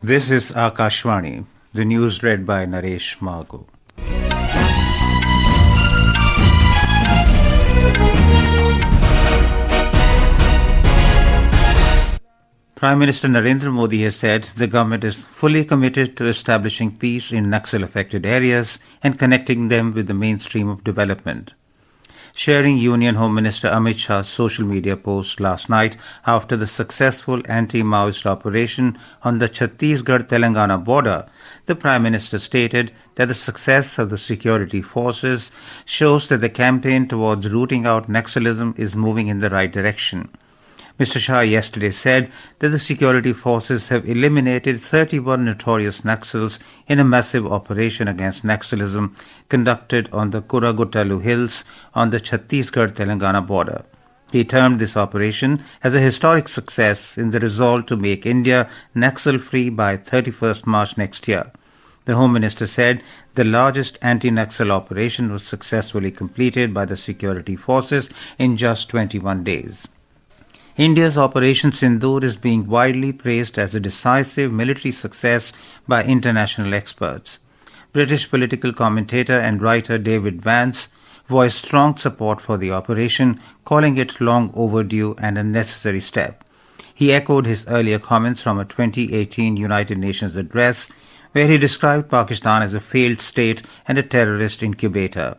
This is Akashvani, the news read by Naresh Margo. Prime Minister Narendra Modi has said the government is fully committed to establishing peace in Naxal-affected areas and connecting them with the mainstream of development. Sharing Union Home Minister Amit Shah's social media post last night after the successful anti-Maoist operation on the Chhattisgarh-Telangana border, the Prime Minister stated that the success of the security forces shows that the campaign towards rooting out Naxalism is moving in the right direction. Mr. Shah yesterday said that the security forces have eliminated 31 notorious Naxals in a massive operation against Naxalism conducted on the Kuragutalu Hills on the Chhattisgarh-Telangana border. He termed this operation as a historic success in the resolve to make India Naxal-free by 31st March next year. The Home Minister said the largest anti-Naxal operation was successfully completed by the security forces in just 21 days. India's Operation Sindoor is being widely praised as a decisive military success by international experts. British political commentator and writer David Vance voiced strong support for the operation, calling it long overdue and a necessary step. He echoed his earlier comments from a 2018 United Nations address, where he described Pakistan as a failed state and a terrorist incubator.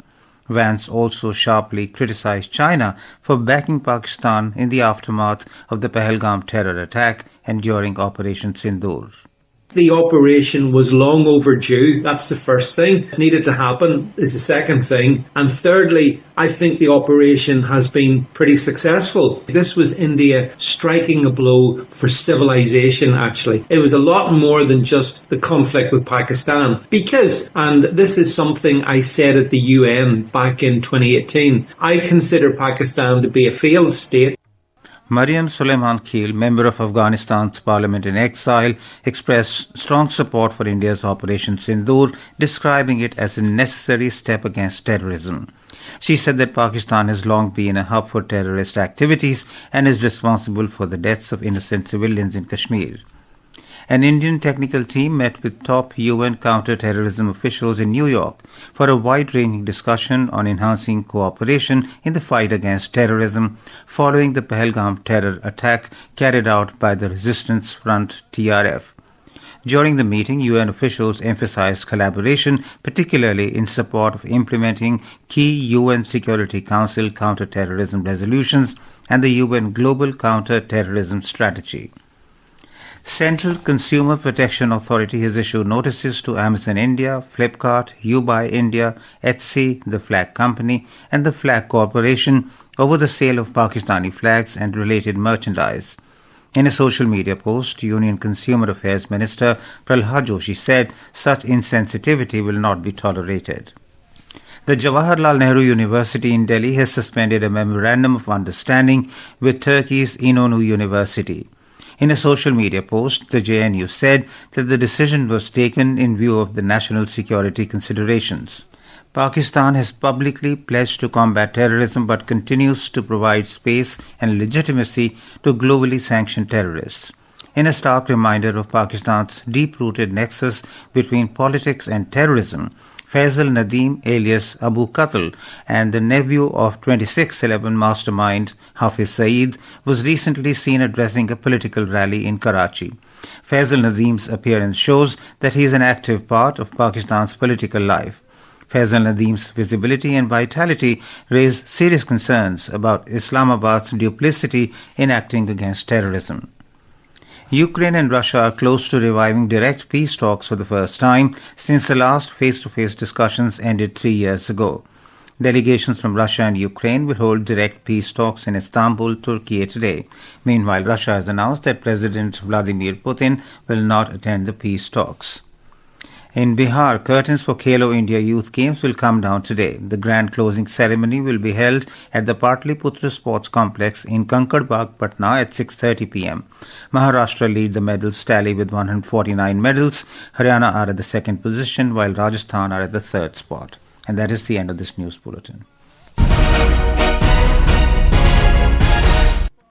Vance also sharply criticized China for backing Pakistan in the aftermath of the Pahalgam terror attack and during Operation Sindoor. The operation was long overdue. That's the first thing. It needed to happen is the second thing. And thirdly, I think the operation has been pretty successful. This was India striking a blow for civilization, actually. It was a lot more than just the conflict with Pakistan. Because, and this is something I said at the UN back in 2018, I consider Pakistan to be a failed state. Mariam Sulaiman Kheel, member of Afghanistan's parliament in exile, expressed strong support for India's Operation Sindoor, describing it as a necessary step against terrorism. She said that Pakistan has long been a hub for terrorist activities and is responsible for the deaths of innocent civilians in Kashmir. An Indian technical team met with top UN counter-terrorism officials in New York for a wide-ranging discussion on enhancing cooperation in the fight against terrorism following the Pahalgam terror attack carried out by the Resistance Front TRF. During the meeting, UN officials emphasized collaboration, particularly in support of implementing key UN Security Council counter-terrorism resolutions and the UN Global Counter-Terrorism Strategy. Central Consumer Protection Authority has issued notices to Amazon India, Flipkart, YouBuy India, Etsy, the Flag Company and the Flag Corporation over the sale of Pakistani flags and related merchandise. In a social media post, Union Consumer Affairs Minister Prahlad Joshi said such insensitivity will not be tolerated. The Jawaharlal Nehru University in Delhi has suspended a memorandum of understanding with Turkey's İnönü University. In a social media post, the JNU said that the decision was taken in view of the national security considerations. Pakistan has publicly pledged to combat terrorism but continues to provide space and legitimacy to globally sanctioned terrorists. In a stark reminder of Pakistan's deep-rooted nexus between politics and terrorism, Faisal Nadeem alias Abu Qatl and the nephew of 26/11 mastermind Hafiz Saeed was recently seen addressing a political rally in Karachi. Faisal Nadeem's appearance shows that he is an active part of Pakistan's political life. Faisal Nadeem's visibility and vitality raise serious concerns about Islamabad's duplicity in acting against terrorism. Ukraine and Russia are close to reviving direct peace talks for the first time since the last face-to-face discussions ended 3 years ago. Delegations from Russia and Ukraine will hold direct peace talks in Istanbul, Turkey today. Meanwhile, Russia has announced that President Vladimir Putin will not attend the peace talks. In Bihar, curtains for Khelo India Youth Games will come down today. The grand closing ceremony will be held at the Patliputra Sports Complex in Kankarabagh, Patna at 6:30 p.m. Maharashtra lead the medals tally with 149 medals. Haryana are at the second position, while Rajasthan are at the third spot. And that is the end of this news bulletin.